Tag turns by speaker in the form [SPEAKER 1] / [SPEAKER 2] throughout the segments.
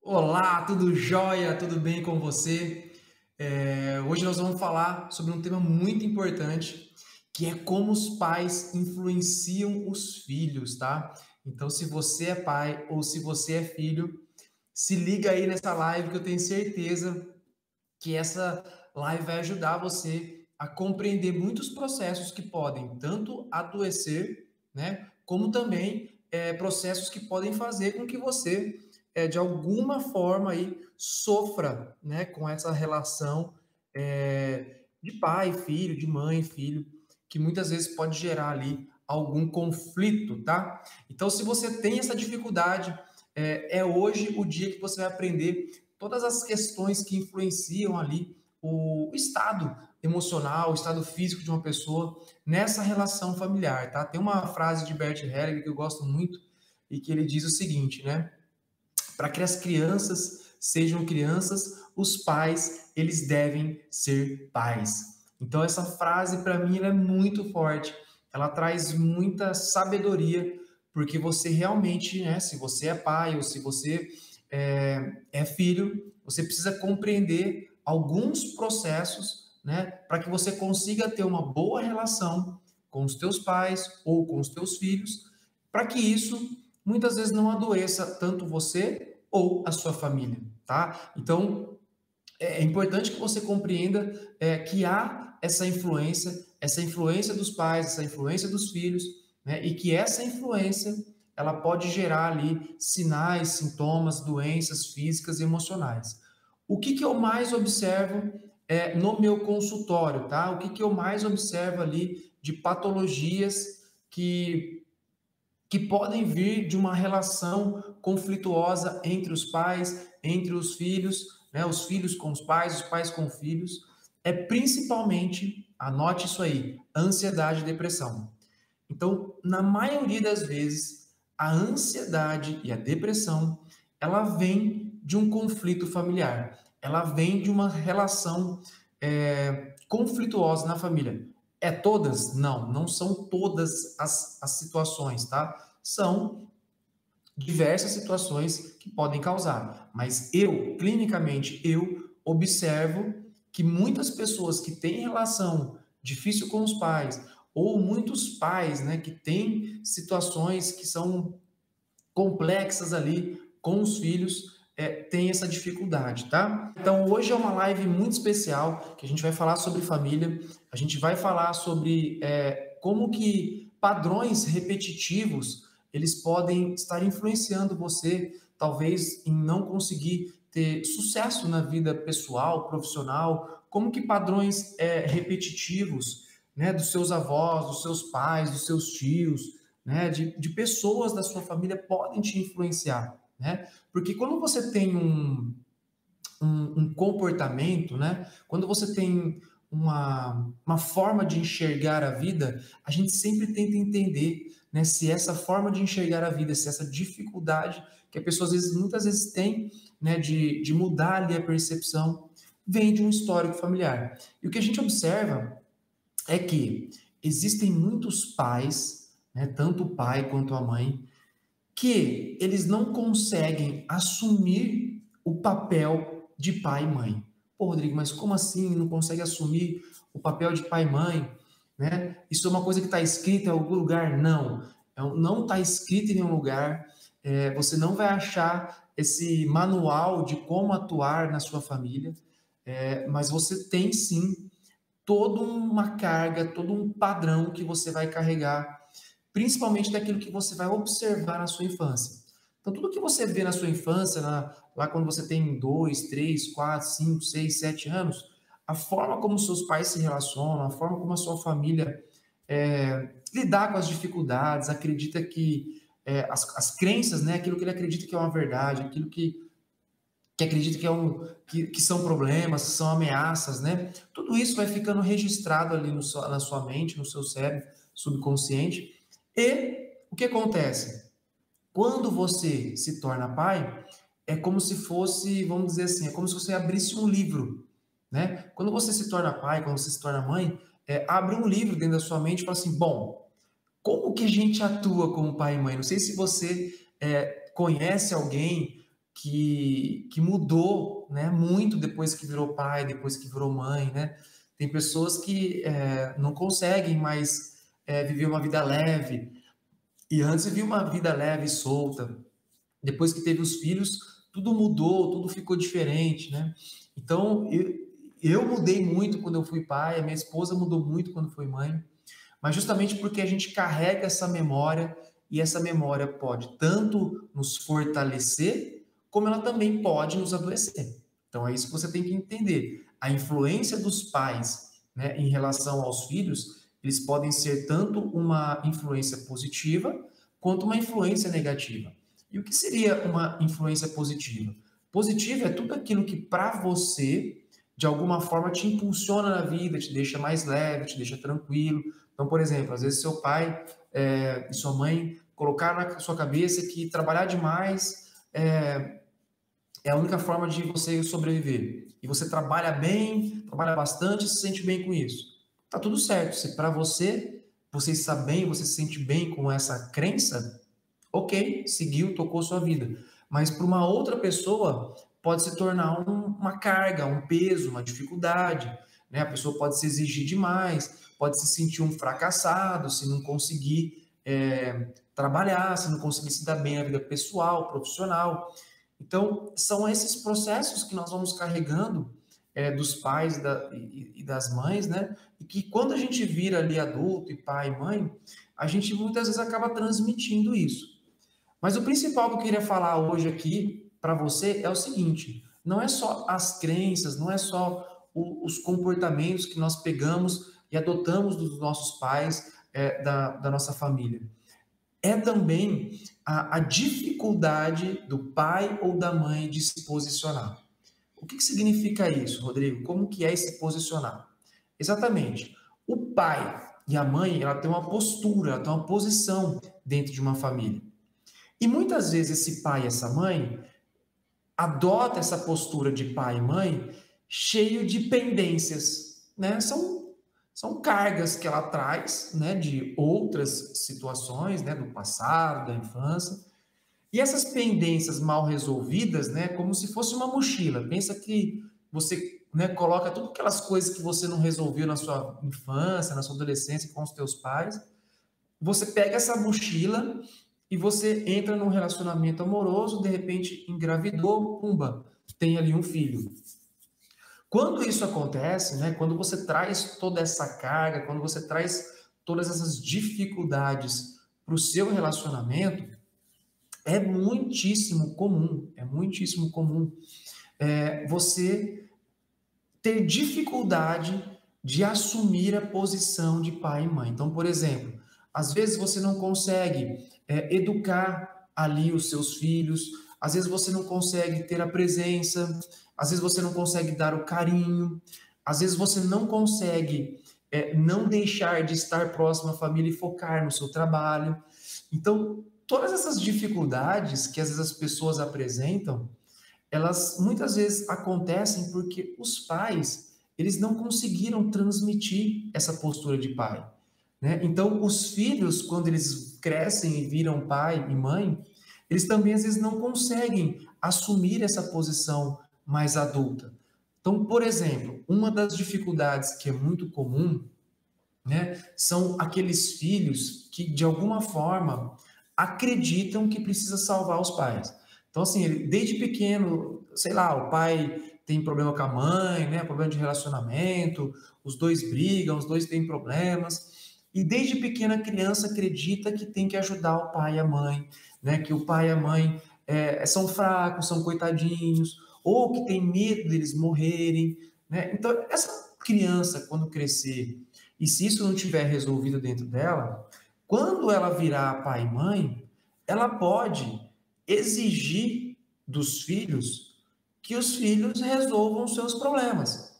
[SPEAKER 1] Olá, tudo jóia? Tudo bem com você? Hoje nós vamos falar sobre um tema muito importante, que é como os pais influenciam os filhos, tá? Então, se você é pai ou se você é filho, se liga aí nessa live que eu tenho certeza que essa live vai ajudar você a compreender muitos processos que podem tanto adoecer, né, como também processos que podem fazer com que você, de alguma forma, aí, sofra, né, com essa relação de pai, filho, de mãe, filho, que muitas vezes pode gerar ali algum conflito, tá? Então, se você tem essa dificuldade, é hoje o dia que você vai aprender todas as questões que influenciam ali o estado emocional, o estado físico de uma pessoa nessa relação familiar, tá? Tem uma frase de Bert Hellinger que eu gosto muito e que ele diz o seguinte, né? Para que as crianças sejam crianças, os pais, eles devem ser pais. Então essa frase para mim ela é muito forte. Ela traz muita sabedoria, porque você realmente, né, se você é pai ou se você é filho, você precisa compreender alguns processos, né, para que você consiga ter uma boa relação com os teus pais ou com os teus filhos, para que isso muitas vezes não adoeça tanto você ou a sua família, tá? Então, é importante que você compreenda que há essa influência dos pais, essa influência dos filhos, né? E que essa influência ela pode gerar ali sinais, sintomas, doenças físicas e emocionais. O que que eu mais observo no meu consultório, tá? O que que eu mais observo ali de patologias que podem vir de uma relação conflituosa entre os pais, entre os filhos, né, os filhos com os pais com os filhos, é principalmente, anote isso aí, ansiedade e depressão. Então, na maioria das vezes, a ansiedade e a depressão, ela vem de um conflito familiar, ela vem de uma relação conflituosa na família. É todas? Não, não são todas as situações, tá? São diversas situações que podem causar, mas eu, clinicamente, eu observo que muitas pessoas que têm relação difícil com os pais, ou muitos pais, né, que têm situações que são complexas ali com os filhos, tem essa dificuldade, tá? Então hoje é uma live muito especial que a gente vai falar sobre família, a gente vai falar sobre como que padrões repetitivos eles podem estar influenciando você, talvez em não conseguir ter sucesso na vida pessoal, profissional, como que padrões repetitivos, né, dos seus avós, dos seus pais, dos seus tios, né, de pessoas da sua família podem te influenciar, né? Porque quando você tem um comportamento, né? Quando você tem uma forma de enxergar a vida, a gente sempre tenta entender, né, se essa forma de enxergar a vida, se essa dificuldade que a pessoa muitas vezes tem, né, de mudar ali a percepção, vem de um histórico familiar. E o que a gente observa é que existem muitos pais, né, tanto o pai quanto a mãe, que eles não conseguem assumir o papel de pai e mãe. Pô, Rodrigo, mas como assim não consegue assumir o papel de pai e mãe? Né? Isso é uma coisa que está escrita em algum lugar? Não. Não está escrito em nenhum lugar. Você não vai achar esse manual de como atuar na sua família, mas você tem sim toda uma carga, todo um padrão que você vai carregar, principalmente daquilo que você vai observar na sua infância. Então, tudo que você vê na sua infância, lá quando você tem 2, 3, 4, 5, 6, 7 anos, a forma como seus pais se relacionam, a forma como a sua família lidar com as dificuldades, acredita que as crenças, né, aquilo que ele acredita que é uma verdade, aquilo que acredita que são problemas, que são ameaças, né? Tudo isso vai ficando registrado ali na sua mente, no seu cérebro subconsciente. E o que acontece? Quando você se torna pai, é como se fosse, vamos dizer assim, é como se você abrisse um livro, né? Quando você se torna pai, quando você se torna mãe, abre um livro dentro da sua mente e fala assim, bom, como que a gente atua como pai e mãe? Não sei se você conhece alguém que mudou, né, muito depois que virou pai, depois que virou mãe, né? Tem pessoas que não conseguem mais viver uma vida leve, e antes vivia uma vida leve e solta. Depois que teve os filhos, tudo mudou, tudo ficou diferente, né? Então, eu mudei muito quando eu fui pai, a minha esposa mudou muito quando foi mãe, mas justamente porque a gente carrega essa memória, e essa memória pode tanto nos fortalecer, como ela também pode nos adoecer. Então, é isso que você tem que entender. A influência dos pais, né, em relação aos filhos, eles podem ser tanto uma influência positiva, quanto uma influência negativa. E o que seria uma influência positiva? Positiva é tudo aquilo que, para você, de alguma forma, te impulsiona na vida, te deixa mais leve, te deixa tranquilo. Então, por exemplo, às vezes seu pai e sua mãe colocaram na sua cabeça que trabalhar demais é a única forma de você sobreviver. E você trabalha bem, trabalha bastante e se sente bem com isso. Tá tudo certo. Se para você, você está bem, você se sente bem com essa crença, ok, seguiu, tocou sua vida. Mas para uma outra pessoa, pode se tornar uma carga, um peso, uma dificuldade. Né? A pessoa pode se exigir demais, pode se sentir um fracassado se não conseguir trabalhar, se não conseguir se dar bem na vida pessoal, profissional. Então, são esses processos que nós vamos carregando dos pais e das mães, né? E que quando a gente vira ali adulto, e pai e mãe, a gente muitas vezes acaba transmitindo isso. Mas o principal que eu queria falar hoje aqui para você é o seguinte: não é só as crenças, não é só os comportamentos que nós pegamos e adotamos dos nossos pais, da nossa família. É também a dificuldade do pai ou da mãe de se posicionar. O que significa isso, Rodrigo? Como que é se posicionar? Exatamente. O pai e a mãe, ela tem uma postura, ela tem uma posição dentro de uma família. E muitas vezes esse pai e essa mãe adota essa postura de pai e mãe cheio de pendências, né? São cargas que ela traz, né, de outras situações, né, do passado, da infância. E essas pendências mal resolvidas, né, como se fosse uma mochila. Pensa que você, né, coloca todas aquelas coisas que você não resolveu na sua infância, na sua adolescência com os teus pais. Você pega essa mochila e você entra num relacionamento amoroso, de repente engravidou, pumba, tem ali um filho. Quando isso acontece, né, quando você traz toda essa carga, quando você traz todas essas dificuldades para o seu relacionamento, é muitíssimo comum você ter dificuldade de assumir a posição de pai e mãe. Então, por exemplo, às vezes você não consegue educar ali os seus filhos, às vezes você não consegue ter a presença, às vezes você não consegue dar o carinho, às vezes você não consegue não deixar de estar próximo à família e focar no seu trabalho. Então, todas essas dificuldades que às vezes as pessoas apresentam, elas muitas vezes acontecem porque os pais, eles não conseguiram transmitir essa postura de pai, né? Então, os filhos, quando eles crescem e viram pai e mãe, eles também às vezes não conseguem assumir essa posição mais adulta. Então, por exemplo, uma das dificuldades que é muito comum, né, são aqueles filhos que, de alguma forma, acreditam que precisa salvar os pais. Então, assim, desde pequeno, sei lá, o pai tem problema com a mãe, né, problema de relacionamento, os dois brigam, os dois têm problemas, e desde pequena a criança acredita que tem que ajudar o pai e a mãe, né, que o pai e a mãe são fracos, são coitadinhos, ou que tem medo deles morrerem, né? Então, essa criança, quando crescer, e se isso não tiver resolvido dentro dela, quando ela virar pai e mãe, ela pode exigir dos filhos que os filhos resolvam os seus problemas.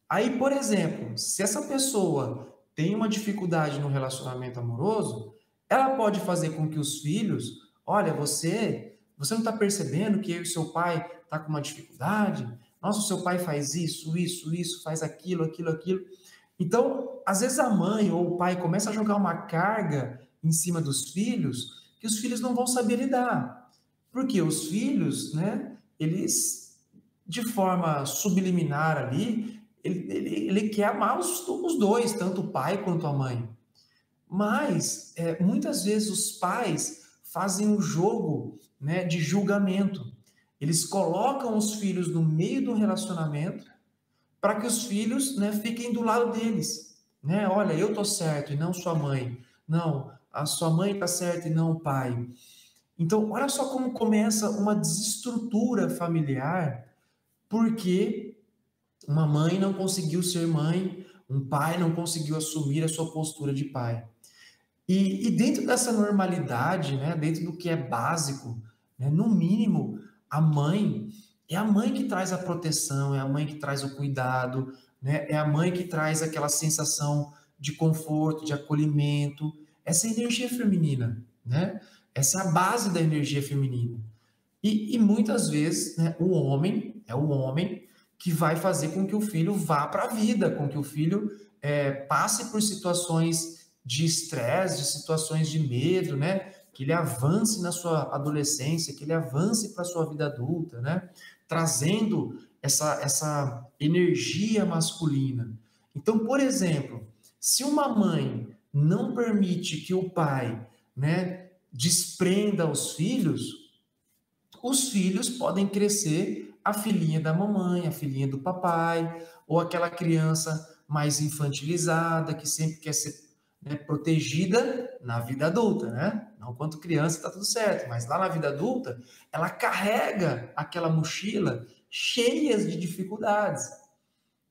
[SPEAKER 1] Aí, por exemplo, se essa pessoa tem uma dificuldade no relacionamento amoroso, ela pode fazer com que os filhos, olha, você não está percebendo que eu e seu pai tá com uma dificuldade? Nossa, o seu pai faz isso, faz aquilo. Então, às vezes a mãe ou o pai começa a jogar uma carga em cima dos filhos que os filhos não vão saber lidar. Porque os filhos, né, eles, de forma subliminar ali, ele quer amar os dois, tanto o pai quanto a mãe. Mas, muitas vezes, os pais fazem um jogo, né, de julgamento. Eles colocam os filhos no meio do relacionamento para que os filhos, né, fiquem do lado deles. Né? Olha, eu tô certo e não sua mãe. Não, a sua mãe está certa e não o pai. Então, olha só como começa uma desestrutura familiar, porque uma mãe não conseguiu ser mãe, um pai não conseguiu assumir a sua postura de pai. E dentro dessa normalidade, né, dentro do que é básico, né, no mínimo, a mãe é a mãe que traz a proteção, é a mãe que traz o cuidado, né, é a mãe que traz aquela sensação de conforto, de acolhimento, essa energia feminina, né? Essa é a base da energia feminina. E muitas vezes, né, o homem é o homem que vai fazer com que o filho vá para a vida, com que o filho passe por situações de estresse, de situações de medo, né? Que ele avance na sua adolescência, que ele avance para a sua vida adulta, né? Trazendo essa energia masculina. Então, por exemplo, se uma mãe não permite que o pai, né, desprenda os filhos podem crescer a filhinha da mamãe, a filhinha do papai, ou aquela criança mais infantilizada, que sempre quer ser, né, protegida na vida adulta, né? Não quanto criança está tudo certo, mas lá na vida adulta, ela carrega aquela mochila cheia de dificuldades.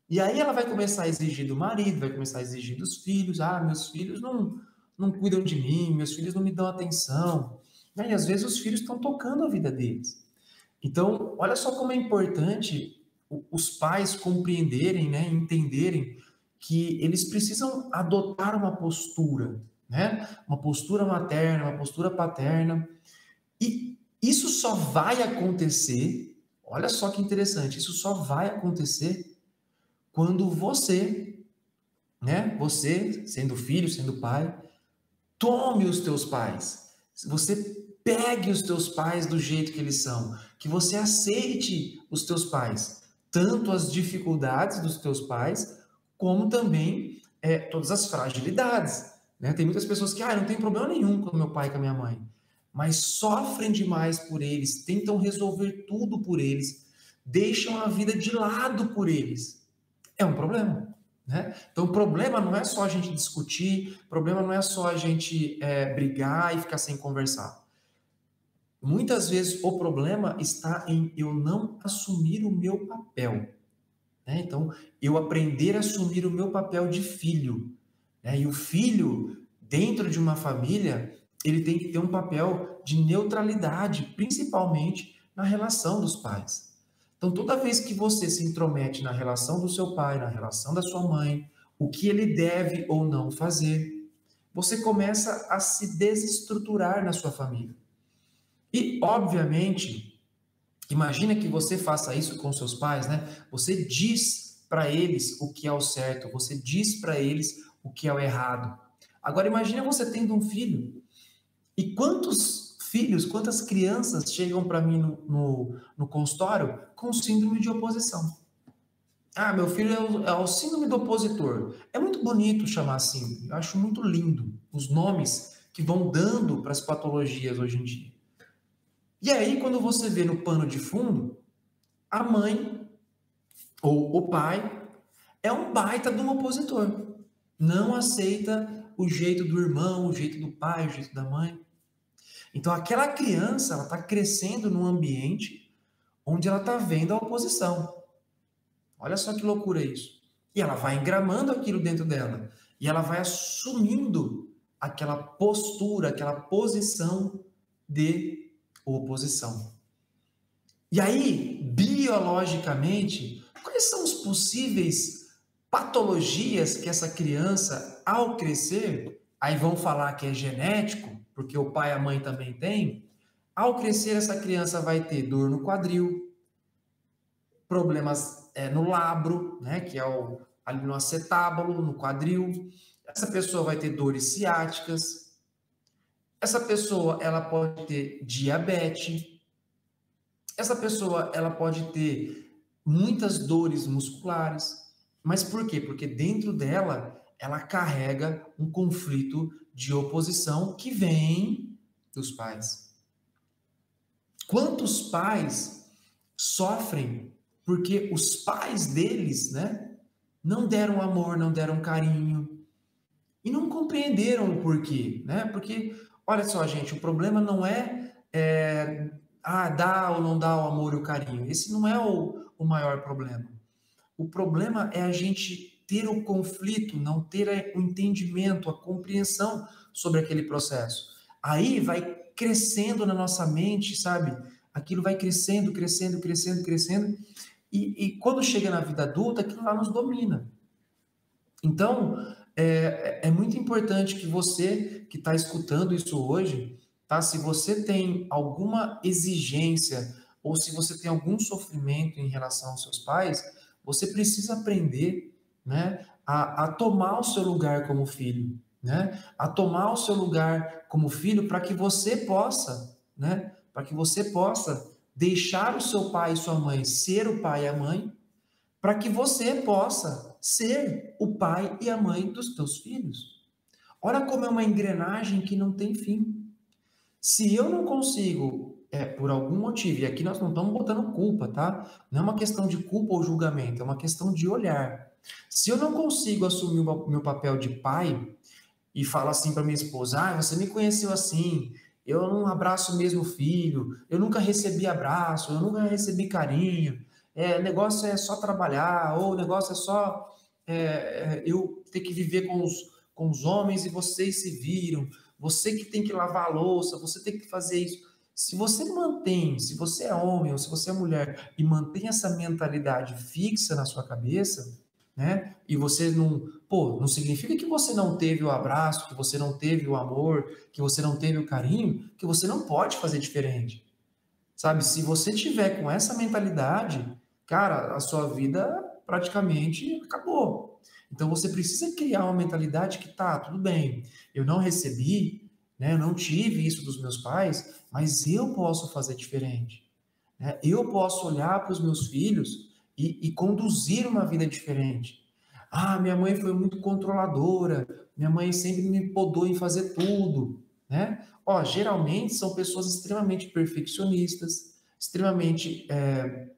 [SPEAKER 1] E aí ela vai começar a exigir do marido, vai começar a exigir dos filhos. Ah, meus filhos não cuidam de mim, meus filhos não me dão atenção. E às vezes os filhos estão tocando a vida deles. Então, olha só como é importante os pais compreenderem, né, entenderem que eles precisam adotar uma postura, né? Uma postura materna, uma postura paterna. E isso só vai acontecer, olha só que interessante, isso só vai acontecer quando você, né, você, sendo filho, sendo pai, tome os teus pais. Você pegue os teus pais do jeito que eles são, que você aceite os teus pais, tanto as dificuldades dos teus pais, como também todas as fragilidades. Né? Tem muitas pessoas que não tem problema nenhum com meu pai e com a minha mãe, mas sofrem demais por eles, tentam resolver tudo por eles, deixam a vida de lado por eles. É um problema. Né? Então, o problema não é só a gente discutir, o problema não é só a gente brigar e ficar sem conversar. Muitas vezes o problema está em eu não assumir o meu papel. Né? Então, eu aprender a assumir o meu papel de filho. Né? E o filho, dentro de uma família, ele tem que ter um papel de neutralidade, principalmente na relação dos pais. Então, toda vez que você se intromete na relação do seu pai, na relação da sua mãe, o que ele deve ou não fazer, você começa a se desestruturar na sua família. E, obviamente, imagina que você faça isso com seus pais, né? Você diz para eles o que é o certo, você diz para eles o que é o errado. Agora, imagina você tendo um filho. E quantos filhos, quantas crianças chegam para mim no consultório com síndrome de oposição? Ah, meu filho é o síndrome do opositor. É muito bonito chamar assim. Eu acho muito lindo os nomes que vão dando para as patologias hoje em dia. E aí, quando você vê no pano de fundo, a mãe ou o pai é um baita de um opositor. Não aceita o jeito do irmão, o jeito do pai, o jeito da mãe. Então, aquela criança, ela está crescendo num ambiente onde ela está vendo a oposição. Olha só que loucura isso. E ela vai engramando aquilo dentro dela. E ela vai assumindo aquela postura, aquela posição de oposição. E aí, biologicamente, quais são os possíveis patologias que essa criança, ao crescer, aí vão falar que é genético, porque o pai e a mãe também têm, ao crescer essa criança vai ter dor no quadril, problemas no labro, né, que é ali no acetábulo, no quadril. Essa pessoa vai ter dores ciáticas. Essa pessoa, ela pode ter diabetes. Essa pessoa, ela pode ter muitas dores musculares, mas por quê? Porque dentro dela, ela carrega um conflito de oposição que vem dos pais. Quantos pais sofrem porque os pais deles, né, não deram amor, não deram carinho e não compreenderam o porquê, né? Porque, olha só, gente, o problema não é dar ou não dar o amor e o carinho. Esse não é o maior problema. O problema é a gente ter o conflito, não ter o entendimento, a compreensão sobre aquele processo. Aí vai crescendo na nossa mente, sabe? Aquilo vai crescendo, crescendo, crescendo, crescendo. E quando chega na vida adulta, aquilo lá nos domina. Então, é muito importante que você que está escutando isso hoje, tá? Se você tem alguma exigência ou se você tem algum sofrimento em relação aos seus pais, você precisa aprender, né, a tomar o seu lugar como filho, né? A tomar o seu lugar como filho para que você possa, né? Para que você possa deixar o seu pai e sua mãe ser o pai e a mãe para que você possa ser o pai e a mãe dos teus filhos. Olha como é uma engrenagem que não tem fim. Se eu não consigo, por algum motivo, e aqui nós não estamos botando culpa, tá? Não é uma questão de culpa ou julgamento, é uma questão de olhar. Se eu não consigo assumir o meu papel de pai e falo assim para minha esposa, você me conheceu assim, eu não abraço mesmo o filho, eu nunca recebi abraço, eu nunca recebi carinho, o negócio é só trabalhar, ou o negócio é só eu ter que viver com os homens e vocês se viram, você que tem que lavar a louça, você tem que fazer isso. Se você mantém, se você é homem ou se você é mulher e mantém essa mentalidade fixa na sua cabeça, né? E você não significa que você não teve o abraço, que você não teve o amor, que você não teve o carinho, que você não pode fazer diferente. Sabe? Se você tiver com essa mentalidade, cara, a sua vida praticamente acabou. Então você precisa criar uma mentalidade que tá, tudo bem, eu não recebi, né? Eu não tive isso dos meus pais, mas eu posso fazer diferente, né? Eu posso olhar para os meus filhos e conduzir uma vida diferente. Minha mãe foi muito controladora, minha mãe sempre me podou em fazer tudo, né? Geralmente são pessoas extremamente perfeccionistas, extremamente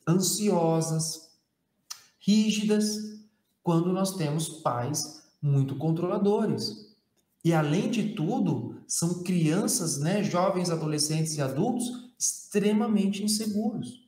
[SPEAKER 1] ansiosas, rígidas, quando nós temos pais muito controladores. E além de tudo, são crianças, né, jovens, adolescentes e adultos extremamente inseguros.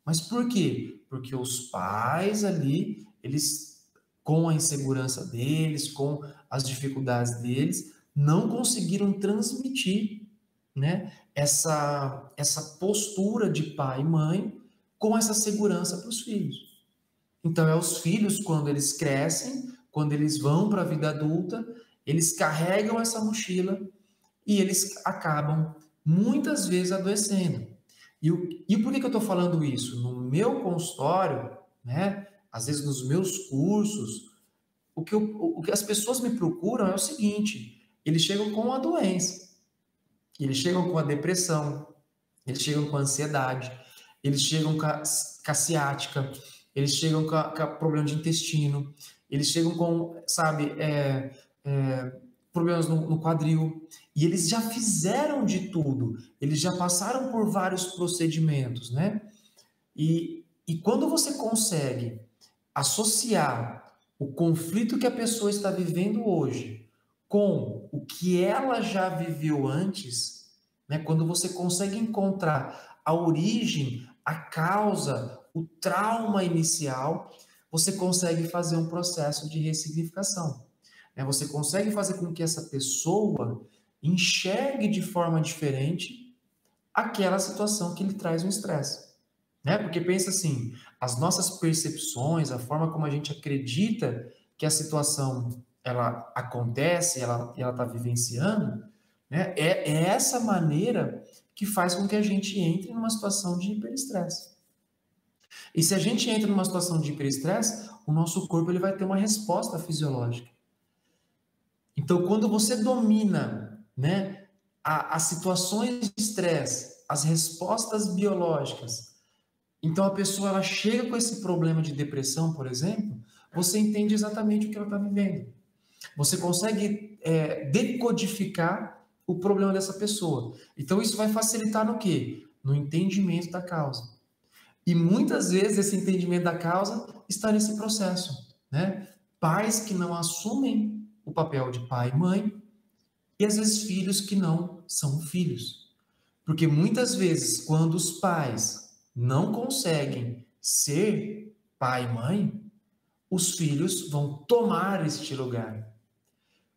[SPEAKER 1] Mas por quê? Porque os pais ali, eles, com a insegurança deles, com as dificuldades deles, não conseguiram transmitir, né, essa postura de pai e mãe com essa segurança para os filhos. Então, é os filhos, quando eles crescem, quando eles vão para a vida adulta, eles carregam essa mochila e eles acabam muitas vezes adoecendo. E por que eu estou falando isso? No meu consultório, né? Às vezes nos meus cursos, o que as pessoas me procuram é o seguinte: eles chegam com a doença, eles chegam com a depressão, eles chegam com a ansiedade, eles chegam com a ciática, eles chegam com problema de intestino, eles chegam com, sabe, problemas no quadril, e eles já fizeram de tudo, eles já passaram por vários procedimentos, né? E quando você consegue associar o conflito que a pessoa está vivendo hoje com o que ela já viveu antes, né? Quando você consegue encontrar a origem, a causa, o trauma inicial, você consegue fazer um processo de ressignificação. Né? Você consegue fazer com que essa pessoa enxergue de forma diferente aquela situação que lhe traz um estresse. Né? Porque pensa assim, as nossas percepções, a forma como a gente acredita que a situação ela acontece, ela está vivenciando, né? É essa maneira que faz com que a gente entre numa situação de hiperestresse. E se a gente entra numa situação de hiperestresse, o nosso corpo ele vai ter uma resposta fisiológica. Então, quando você domina, né, as situações de estresse, as respostas biológicas, Então a pessoa ela chega com esse problema de depressão, por exemplo, você entende exatamente o que ela está vivendo. Você consegue decodificar o problema dessa pessoa. Então isso vai facilitar no quê? No entendimento da causa. E muitas vezes esse entendimento da causa está nesse processo, né? Pais que não assumem o papel de pai e mãe, e às vezes filhos que não são filhos. Porque muitas vezes, quando os pais não conseguem ser pai e mãe, os filhos vão tomar este lugar.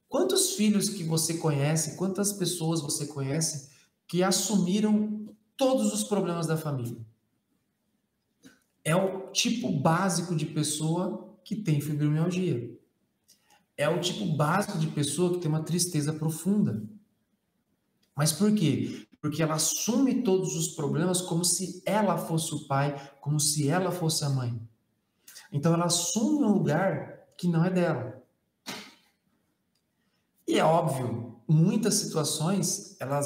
[SPEAKER 1] Quantos filhos que você conhece, quantas pessoas você conhece que assumiram todos os problemas da família? É o tipo básico de pessoa que tem fibromialgia. É o tipo básico de pessoa que tem uma tristeza profunda. Mas por quê? Porque ela assume todos os problemas como se ela fosse o pai, como se ela fosse a mãe. Então ela assume um lugar que não é dela. E é óbvio, muitas situações ela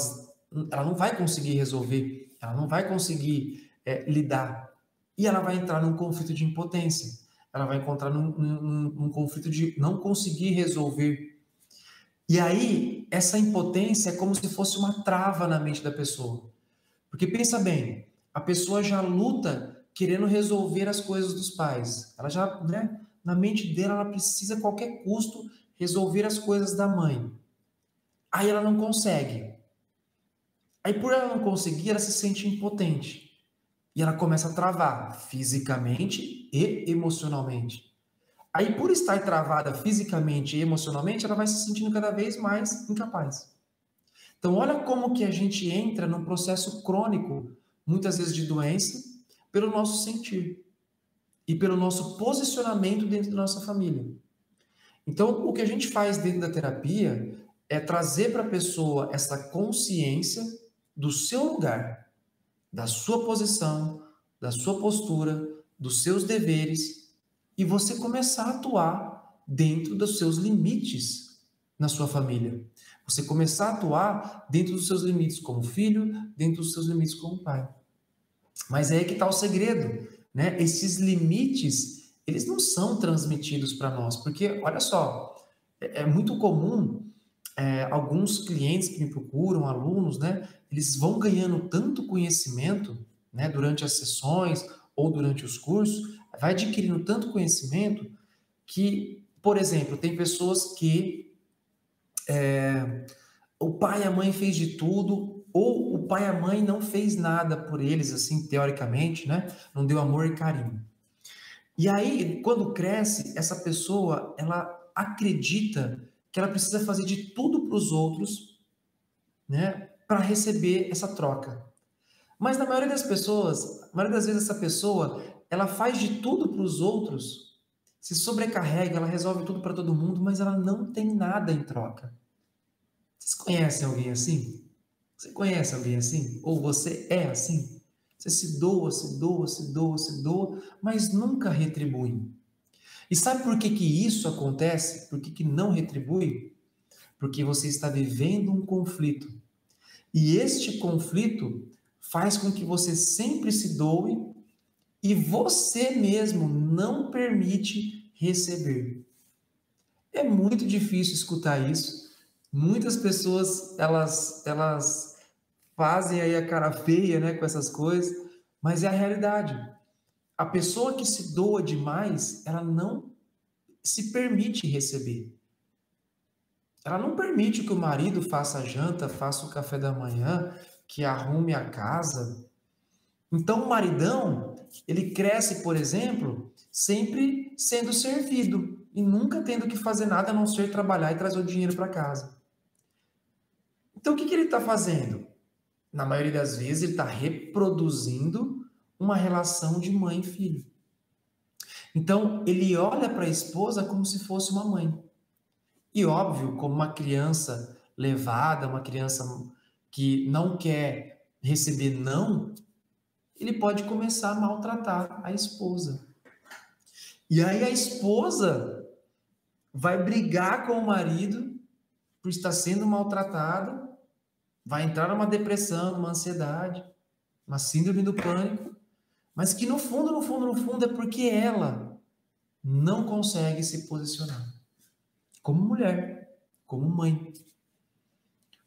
[SPEAKER 1] não vai conseguir resolver, ela não vai conseguir lidar. E ela vai entrar num conflito de impotência. Ela vai encontrar num conflito de não conseguir resolver. E aí, essa impotência é como se fosse uma trava na mente da pessoa. Porque pensa bem, a pessoa já luta querendo resolver as coisas dos pais. Ela já, né, na mente dela, ela precisa a qualquer custo resolver as coisas da mãe. Aí ela não consegue. Aí por ela não conseguir, ela se sente impotente. E ela começa a travar fisicamente e emocionalmente. Aí, por estar travada fisicamente e emocionalmente, ela vai se sentindo cada vez mais incapaz. Então, olha como que a gente entra num processo crônico, muitas vezes de doença, pelo nosso sentir e pelo nosso posicionamento dentro da nossa família. Então, o que a gente faz dentro da terapia é trazer para a pessoa essa consciência do seu lugar, da sua posição, da sua postura, dos seus deveres, e você começar a atuar dentro dos seus limites na sua família. Você começar a atuar dentro dos seus limites como filho, dentro dos seus limites como pai. Mas é aí que está o segredo, né? Esses limites, eles não são transmitidos para nós, porque, olha só, é muito comum alguns clientes que me procuram, alunos, né? Eles vão ganhando tanto conhecimento, né? Durante as sessões ou durante os cursos, vai adquirindo tanto conhecimento que, por exemplo, tem pessoas que o pai e a mãe fez de tudo, ou o pai e a mãe não fez nada por eles, assim, teoricamente, né? Não deu amor e carinho. E aí, quando cresce, essa pessoa, ela acredita que ela precisa fazer de tudo para os outros, né? Para receber essa troca. Mas na maioria das pessoas, a maioria das vezes essa pessoa, ela faz de tudo para os outros, se sobrecarrega, ela resolve tudo para todo mundo, mas ela não tem nada em troca. Vocês conhecem alguém assim? Você conhece alguém assim? Ou você é assim? Você se doa, se doa, se doa, se doa, mas nunca retribui. E sabe por que que isso acontece? Por que que não retribui? Porque você está vivendo um conflito. E este conflito faz com que você sempre se doe e você mesmo não permite receber. É muito difícil escutar isso. Muitas pessoas, elas fazem aí a cara feia, né, com essas coisas, mas é a realidade. A pessoa que se doa demais, ela não se permite receber. Ela não permite que o marido faça a janta, faça o café da manhã, que arrume a casa. Então, o maridão, ele cresce, por exemplo, sempre sendo servido e nunca tendo que fazer nada a não ser trabalhar e trazer o dinheiro para casa. Então, o que que ele está fazendo? Na maioria das vezes, ele está reproduzindo uma relação de mãe e filho. Então, ele olha para a esposa como se fosse uma mãe. E óbvio, como uma criança levada, uma criança que não quer receber não, ele pode começar a maltratar a esposa. E aí a esposa vai brigar com o marido por estar sendo maltratada, vai entrar numa depressão, numa ansiedade, uma síndrome do pânico, mas que no fundo, no fundo, no fundo é porque ela não consegue se posicionar como mulher, como mãe.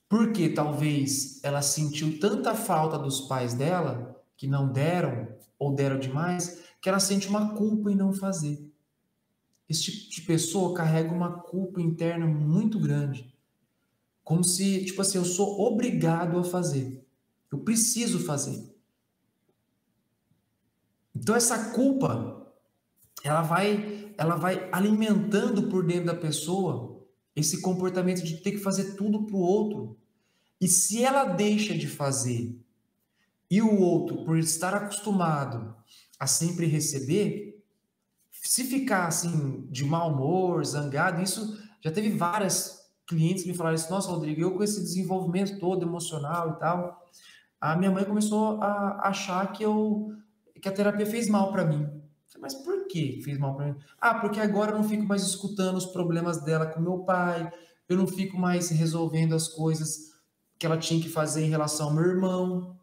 [SPEAKER 1] Porque talvez ela sentiu tanta falta dos pais dela, que não deram, ou deram demais, que ela sente uma culpa em não fazer. Esse tipo de pessoa carrega uma culpa interna muito grande. Como se, tipo assim, eu sou obrigado a fazer. Eu preciso fazer. Então essa culpa, ela vai alimentando por dentro da pessoa esse comportamento de ter que fazer tudo para o outro. E se ela deixa de fazer e o outro, por estar acostumado a sempre receber, se ficar assim de mau humor, zangado, isso já teve várias clientes que me falaram isso, nossa, Rodrigo, eu com esse desenvolvimento todo emocional e tal, a minha mãe começou a achar que a terapia fez mal para mim. Mas por que fez mal para mim? Ah, porque agora eu não fico mais escutando os problemas dela com meu pai, eu não fico mais resolvendo as coisas que ela tinha que fazer em relação ao meu irmão.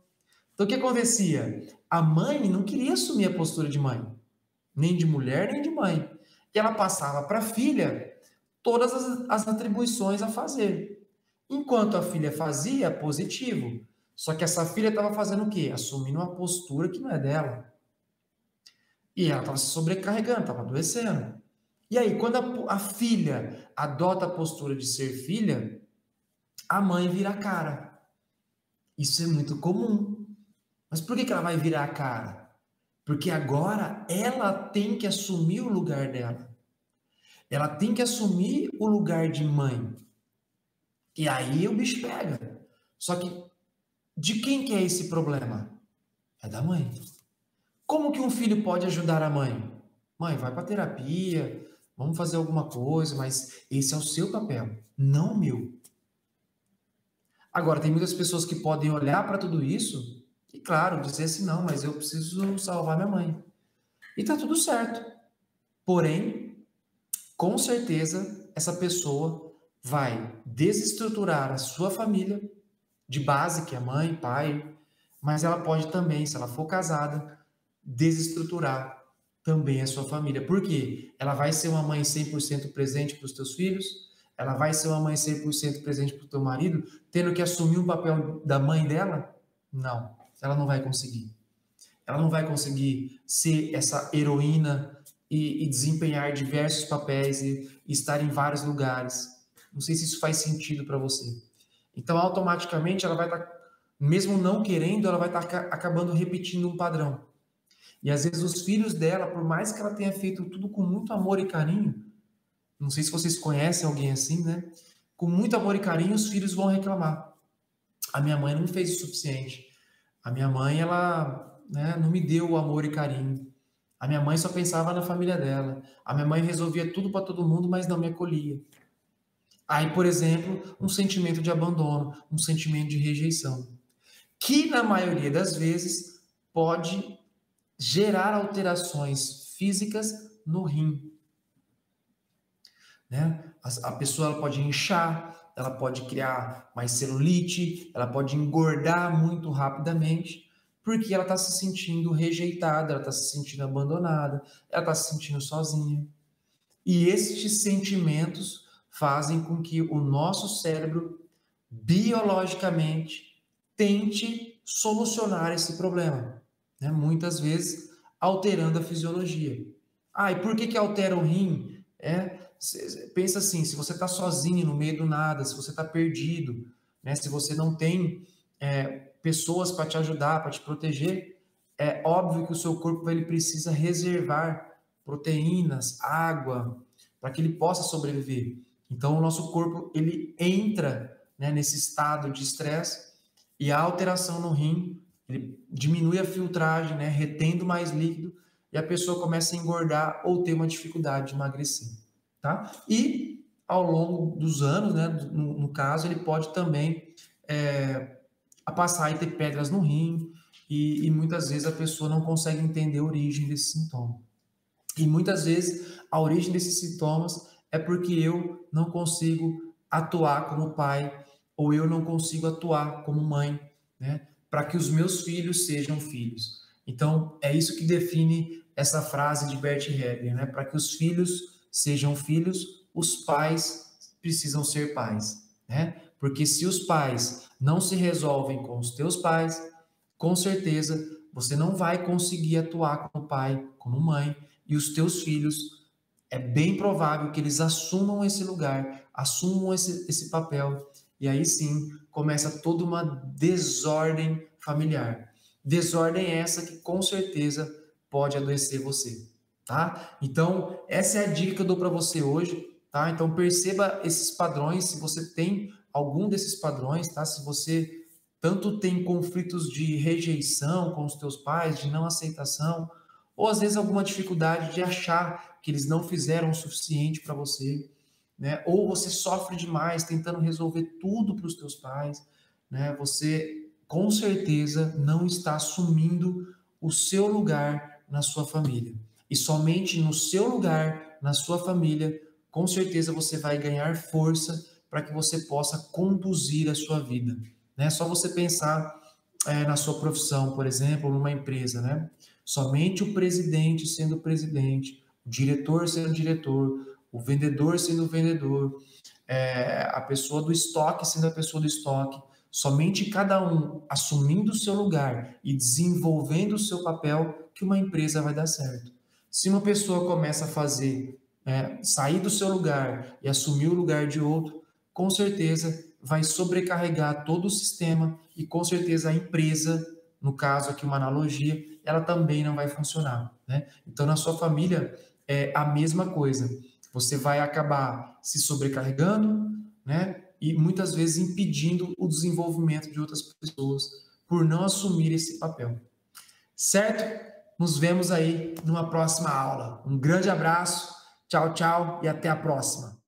[SPEAKER 1] Então o que acontecia? A mãe não queria assumir a postura de mãe, nem de mulher, nem de mãe. E ela passava para a filha todas as atribuições a fazer. Enquanto a filha fazia, positivo. Só que essa filha estava fazendo o quê? Assumindo uma postura que não é dela. E ela estava se sobrecarregando, estava adoecendo. E aí, quando a filha adota a postura de ser filha, a mãe vira a cara. Isso é muito comum. Mas por que ela vai virar a cara? Porque agora ela tem que assumir o lugar dela. Ela tem que assumir o lugar de mãe. E aí o bicho pega. Só que de quem que é esse problema? É da mãe. Como que um filho pode ajudar a mãe? Mãe, vai para terapia, vamos fazer alguma coisa, mas esse é o seu papel, não o meu. Agora, tem muitas pessoas que podem olhar para tudo isso e, claro, dizer assim, não, mas eu preciso salvar minha mãe. E tá tudo certo. Porém, com certeza, essa pessoa vai desestruturar a sua família de base, que é mãe, pai, mas ela pode também, se ela for casada, desestruturar também a sua família. Por quê? Ela vai ser uma mãe 100% presente para os teus filhos, ela vai ser uma mãe 100% presente para o teu marido, tendo que assumir o papel da mãe dela? Não, ela não vai conseguir. Ela não vai conseguir ser essa heroína e desempenhar diversos papéis e estar em vários lugares. Não sei se isso faz sentido para você. Então, automaticamente, ela vai estar, mesmo não querendo, ela vai estar acabando repetindo um padrão. E às vezes os filhos dela, por mais que ela tenha feito tudo com muito amor e carinho, não sei se vocês conhecem alguém assim, né? Com muito amor e carinho, os filhos vão reclamar. A minha mãe não fez o suficiente. A minha mãe, ela, né, não me deu o amor e carinho. A minha mãe só pensava na família dela. A minha mãe resolvia tudo para todo mundo, mas não me acolhia. Aí, por exemplo, um sentimento de abandono, um sentimento de rejeição, que na maioria das vezes pode gerar alterações físicas no rim, né? A pessoa ela pode inchar, ela pode criar mais celulite, ela pode engordar muito rapidamente, porque ela está se sentindo rejeitada, ela está se sentindo abandonada, ela está se sentindo sozinha. E estes sentimentos fazem com que o nosso cérebro, biologicamente, tente solucionar esse problema, né? Muitas vezes alterando a fisiologia. Ah, e por que altera o rim? Pensa assim, se você está sozinho no meio do nada, se você está perdido, né? Se você não tem pessoas para te ajudar, para te proteger, é óbvio que o seu corpo ele precisa reservar proteínas, água, para que ele possa sobreviver. Então, o nosso corpo ele entra, né, nesse estado de estresse e a alteração no rim ele diminui a filtragem, né, retendo mais líquido e a pessoa começa a engordar ou ter uma dificuldade de emagrecer, tá? E ao longo dos anos, né, no caso, ele pode também a passar e ter pedras no rim e muitas vezes a pessoa não consegue entender a origem desse sintoma. E muitas vezes a origem desses sintomas é porque eu não consigo atuar como pai ou eu não consigo atuar como mãe, né? Para que os meus filhos sejam filhos. Então, é isso que define essa frase de Bert Hellinger, né? Para que os filhos sejam filhos, os pais precisam ser pais, né? Porque se os pais não se resolvem com os teus pais, com certeza você não vai conseguir atuar como pai, como mãe, e os teus filhos é bem provável que eles assumam esse lugar, assumam esse papel, e aí sim começa toda uma desordem familiar. Desordem essa que com certeza pode adoecer você, tá? Então, essa é a dica que eu dou para você hoje, tá? Então, perceba esses padrões, se você tem algum desses padrões, tá? Se você tanto tem conflitos de rejeição com os teus pais, de não aceitação, ou às vezes alguma dificuldade de achar que eles não fizeram o suficiente para você, né? Ou você sofre demais tentando resolver tudo para os teus pais, né? Você com certeza não está assumindo o seu lugar na sua família. E somente no seu lugar, na sua família, com certeza você vai ganhar força para que você possa conduzir a sua vida. Né? Só você pensar na sua profissão, por exemplo, numa empresa, né? Somente o presidente sendo presidente, o diretor sendo diretor, o vendedor sendo vendedor, a pessoa do estoque sendo a pessoa do estoque, somente cada um assumindo o seu lugar e desenvolvendo o seu papel que uma empresa vai dar certo. Se uma pessoa começa a fazer, sair do seu lugar e assumir o lugar de outro, com certeza vai sobrecarregar todo o sistema e com certeza a empresa, no caso aqui uma analogia, ela também não vai funcionar, né? Então na sua família é a mesma coisa. Você vai acabar se sobrecarregando, né? E muitas vezes impedindo o desenvolvimento de outras pessoas por não assumir esse papel. Certo? Nos vemos aí numa próxima aula. Um grande abraço, tchau, tchau e até a próxima.